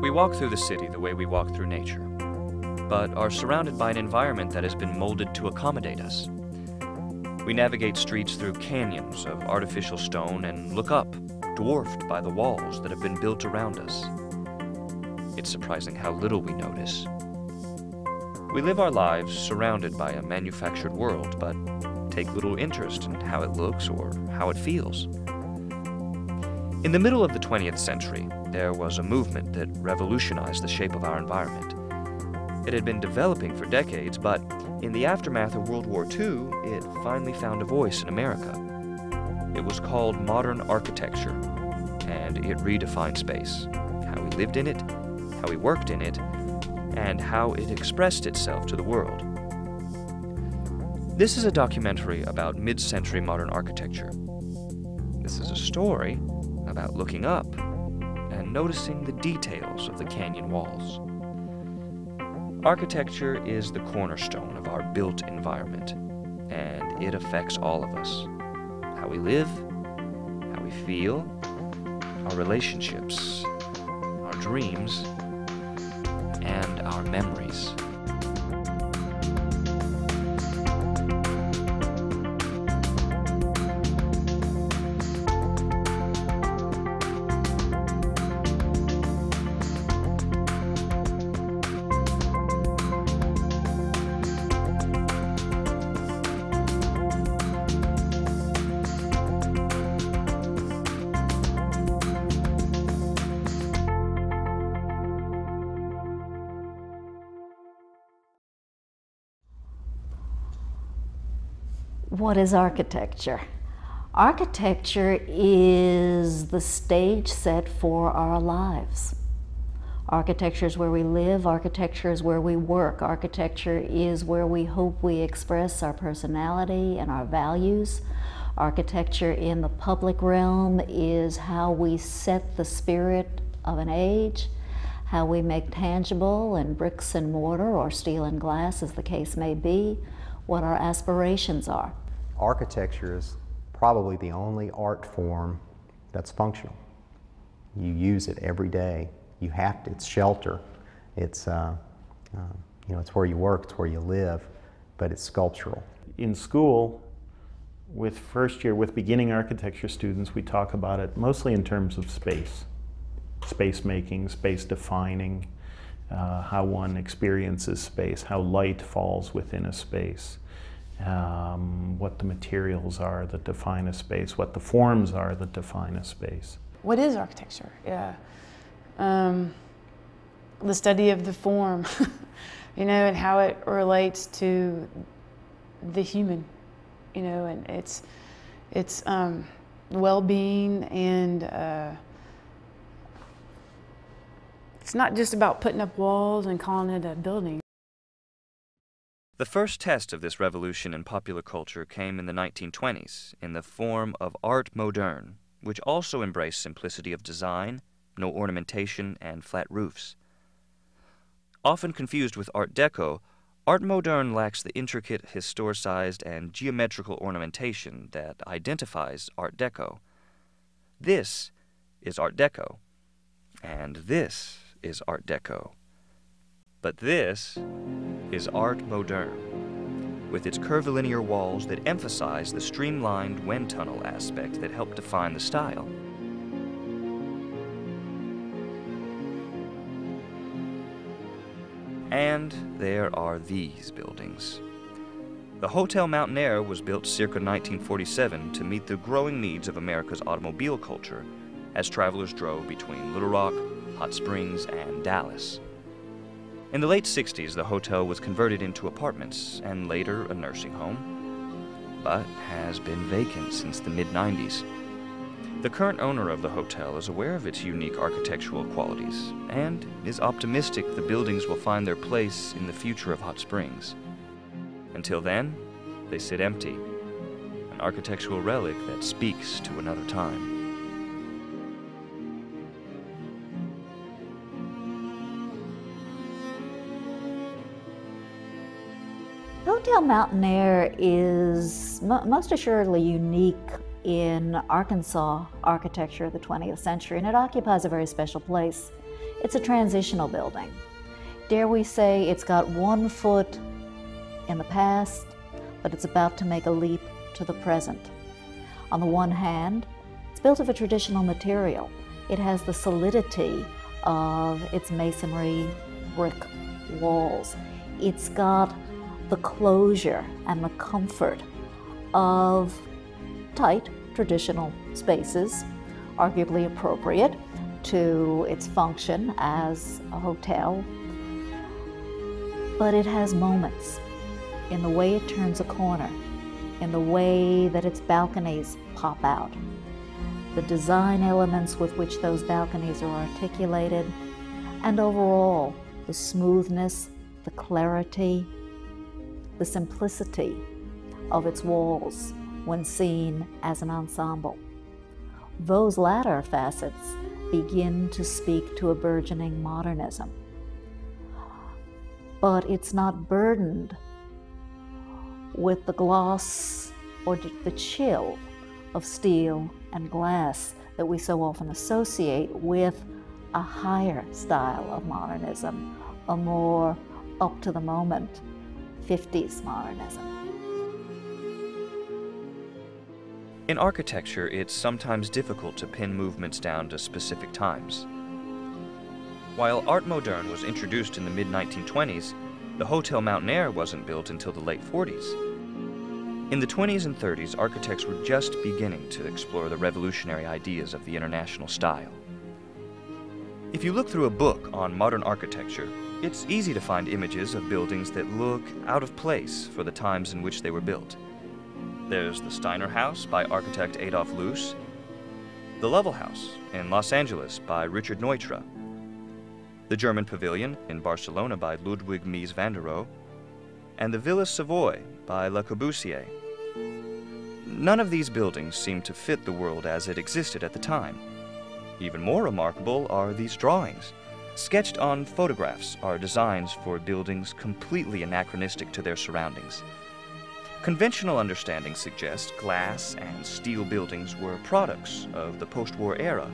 We walk through the city the way we walk through nature, but are surrounded by an environment that has been molded to accommodate us. We navigate streets through canyons of artificial stone and look up, dwarfed by the walls that have been built around us. It's surprising how little we notice. We live our lives surrounded by a manufactured world, but take little interest in how it looks or how it feels. In the middle of the 20th century, there was a movement that revolutionized the shape of our environment. It had been developing for decades, but in the aftermath of World War II, it finally found a voice in America. It was called modern architecture, and it redefined space, how we lived in it, how we worked in it, and how it expressed itself to the world. This is a documentary about mid-century modern architecture. This is a story about looking up and noticing the details of the canyon walls. Architecture is the cornerstone of our built environment, and it affects all of us. How we live, how we feel, our relationships, our dreams, and our memories. What is architecture? Architecture is the stage set for our lives. Architecture is where we live, architecture is where we work, architecture is where we hope we express our personality and our values. Architecture in the public realm is how we set the spirit of an age, how we make tangible in bricks and mortar or steel and glass, as the case may be, what our aspirations are. Architecture is probably the only art form that's functional. You use it every day. You have to. It's shelter. It's it's where you work. It's where you live. But it's sculptural. In school, with first year, with beginning architecture students, we talk about it mostly in terms of space making, space defining, how one experiences space, how light falls within a space. What the materials are that define a space, what the forms are that define a space. What is architecture? Yeah, the study of the form, and how it relates to the human, and it's well-being, and it's not just about putting up walls and calling it a building. The first test of this revolution in popular culture came in the 1920s in the form of art moderne, which also embraced simplicity of design, no ornamentation, and flat roofs. Often confused with Art Deco, art moderne lacks the intricate, historicized, and geometrical ornamentation that identifies Art Deco. This is Art Deco, and this is Art Deco. But this is art moderne, with its curvilinear walls that emphasize the streamlined wind tunnel aspect that helped define the style. And there are these buildings. The Hotel Mountain Air was built circa 1947 to meet the growing needs of America's automobile culture as travelers drove between Little Rock, Hot Springs, and Dallas. In the late 60s, the hotel was converted into apartments and later a nursing home, but has been vacant since the mid-90s. The current owner of the hotel is aware of its unique architectural qualities and is optimistic the buildings will find their place in the future of Hot Springs. Until then, they sit empty, an architectural relic that speaks to another time. Hotel Mountain Air is most assuredly unique in Arkansas architecture of the 20th century, and it occupies a very special place. It's a transitional building. Dare we say it's got 1 foot in the past, but it's about to make a leap to the present. On the one hand, it's built of a traditional material. It has the solidity of its masonry brick walls. It's got the closure and the comfort of tight traditional spaces, arguably appropriate to its function as a hotel. But it has moments in the way it turns a corner, in the way that its balconies pop out, the design elements with which those balconies are articulated, and overall, the smoothness, the clarity, the simplicity of its walls when seen as an ensemble. Those latter facets begin to speak to a burgeoning modernism. But it's not burdened with the gloss or the chill of steel and glass that we so often associate with a higher style of modernism, a more up-to-the-moment 50s modernism. In architecture, it's sometimes difficult to pin movements down to specific times. While Art Moderne was introduced in the mid-1920s, the Hotel Mountain Air wasn't built until the late 40s. In the 20s and 30s, architects were just beginning to explore the revolutionary ideas of the international style. If you look through a book on modern architecture, it's easy to find images of buildings that look out of place for the times in which they were built. There's the Steiner House by architect Adolf Loos, the Lovell House in Los Angeles by Richard Neutra, the German Pavilion in Barcelona by Ludwig Mies van der Rohe, and the Villa Savoy by Le Corbusier. None of these buildings seem to fit the world as it existed at the time. Even more remarkable are these drawings. Sketched on photographs are designs for buildings completely anachronistic to their surroundings. Conventional understanding suggests glass and steel buildings were products of the post-war era,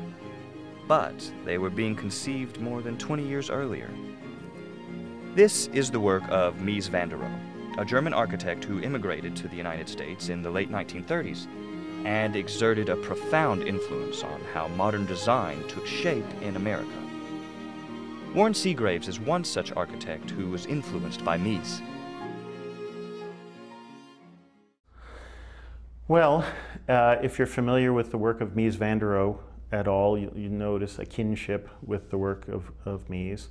but they were being conceived more than 20 years earlier. This is the work of Mies van der Rohe, a German architect who immigrated to the United States in the late 1930s and exerted a profound influence on how modern design took shape in America. Warren Seagraves is one such architect who was influenced by Mies. Well, if you're familiar with the work of Mies van der Rohe at all, you notice a kinship with the work of Mies.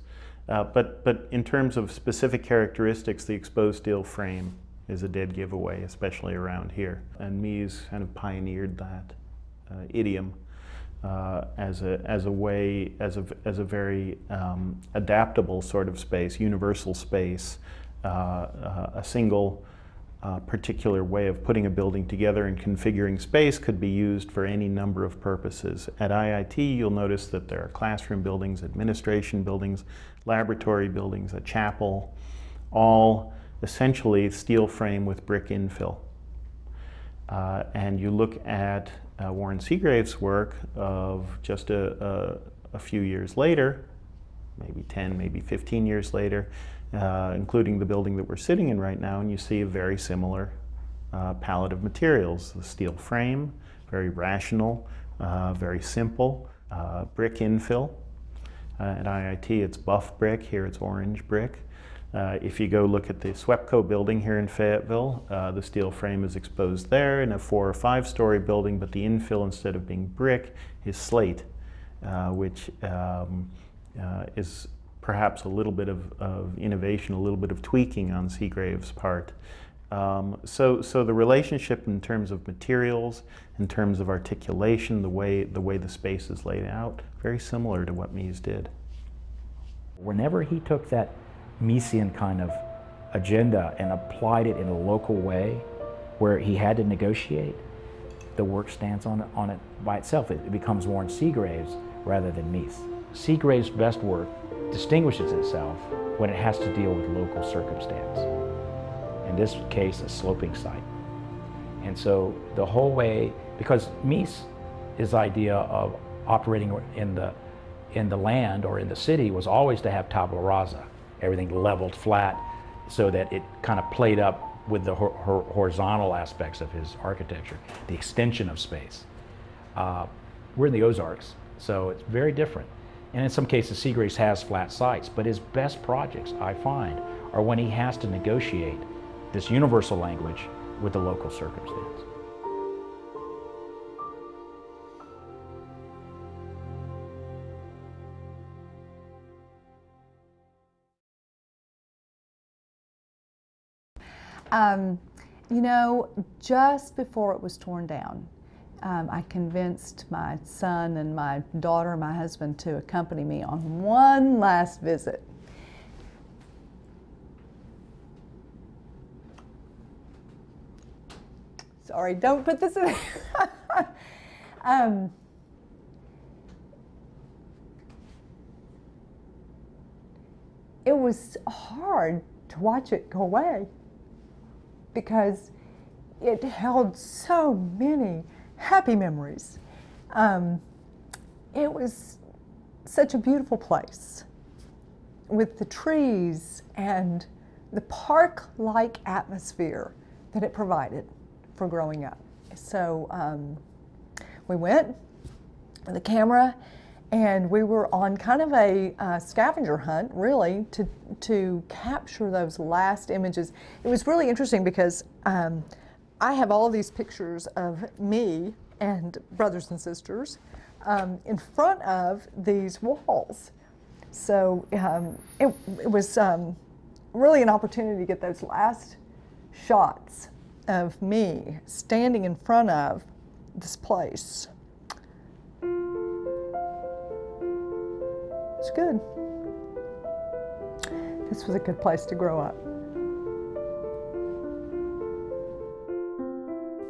But in terms of specific characteristics, the exposed steel frame is a dead giveaway, especially around here. And Mies kind of pioneered that idiom as a very adaptable sort of space, universal space, a single particular way of putting a building together and configuring space could be used for any number of purposes. At IIT, you'll notice that there are classroom buildings, administration buildings, laboratory buildings, a chapel, all essentially steel frame with brick infill. And you look at Warren Seagraves' work of just a few years later, maybe 10, maybe 15 years later, including the building that we're sitting in right now, and you see a very similar palette of materials. The steel frame, very rational, very simple, brick infill. At IIT it's buff brick, here it's orange brick. If you go look at the SWEPCO building here in Fayetteville, the steel frame is exposed there in a 4 or 5 story building, but the infill, instead of being brick, is slate, which is perhaps a little bit of innovation, a little bit of tweaking on Seagraves' part. So the relationship in terms of materials, in terms of articulation, the way the space is laid out, very similar to what Mies did. Whenever he took that Miesian kind of agenda and applied it in a local way where he had to negotiate, the work stands on it by itself. It becomes Warren Seagraves rather than Mies. Seagraves' best work distinguishes itself when it has to deal with local circumstance. In this case, a sloping site. And so the whole way Because Mises' idea of operating in the land or in the city was always to have tabula rasa, everything leveled flat, so that it kind of played up with the horizontal aspects of his architecture, the extension of space. We're in the Ozarks, so it's very different. And in some cases, Seagraves has flat sites, but his best projects, I find, are when he has to negotiate this universal language with the local circumstance. You know, just before it was torn down, I convinced my son and my daughter and my husband to accompany me on one last visit. Sorry, don't put this in. It was hard to watch it go away, because it held so many happy memories. It was such a beautiful place with the trees and the park-like atmosphere that it provided for growing up. So we went with the camera, and we were on kind of a scavenger hunt, really, to capture those last images. It was really interesting because I have all these pictures of me and brothers and sisters in front of these walls. So it was really an opportunity to get those last shots of me standing in front of this place. It's good. This was a good place to grow up.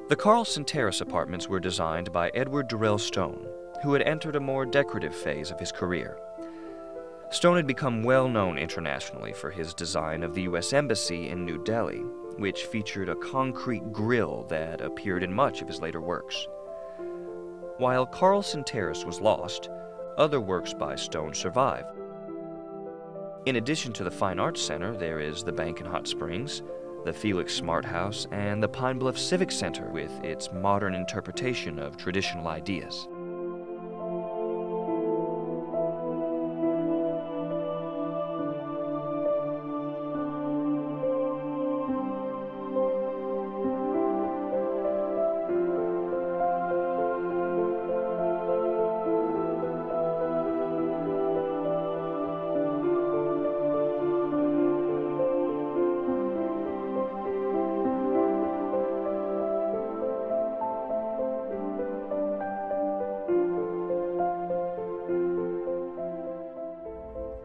The Carlson Terrace apartments were designed by Edward Durrell Stone, who had entered a more decorative phase of his career. Stone had become well known internationally for his design of the U.S. Embassy in New Delhi, which featured a concrete grille that appeared in much of his later works. While Carlson Terrace was lost, other works by Stone survive. In addition to the Fine Arts Center, there is the Bank in Hot Springs, the Felix Smart House, and the Pine Bluff Civic Center with its modern interpretation of traditional ideas.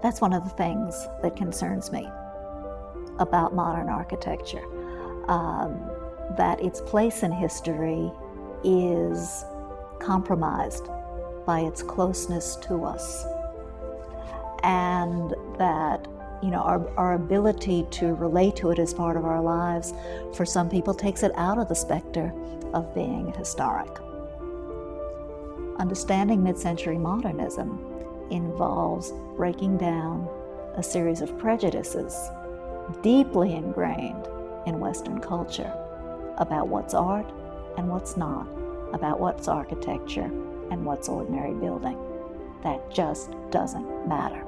That's one of the things that concerns me about modern architecture, that its place in history is compromised by its closeness to us, and that our ability to relate to it as part of our lives, for some people, takes it out of the specter of being historic. Understanding mid-century modernism involves breaking down a series of prejudices deeply ingrained in Western culture about what's art and what's not, about what's architecture and what's ordinary building. That just doesn't matter.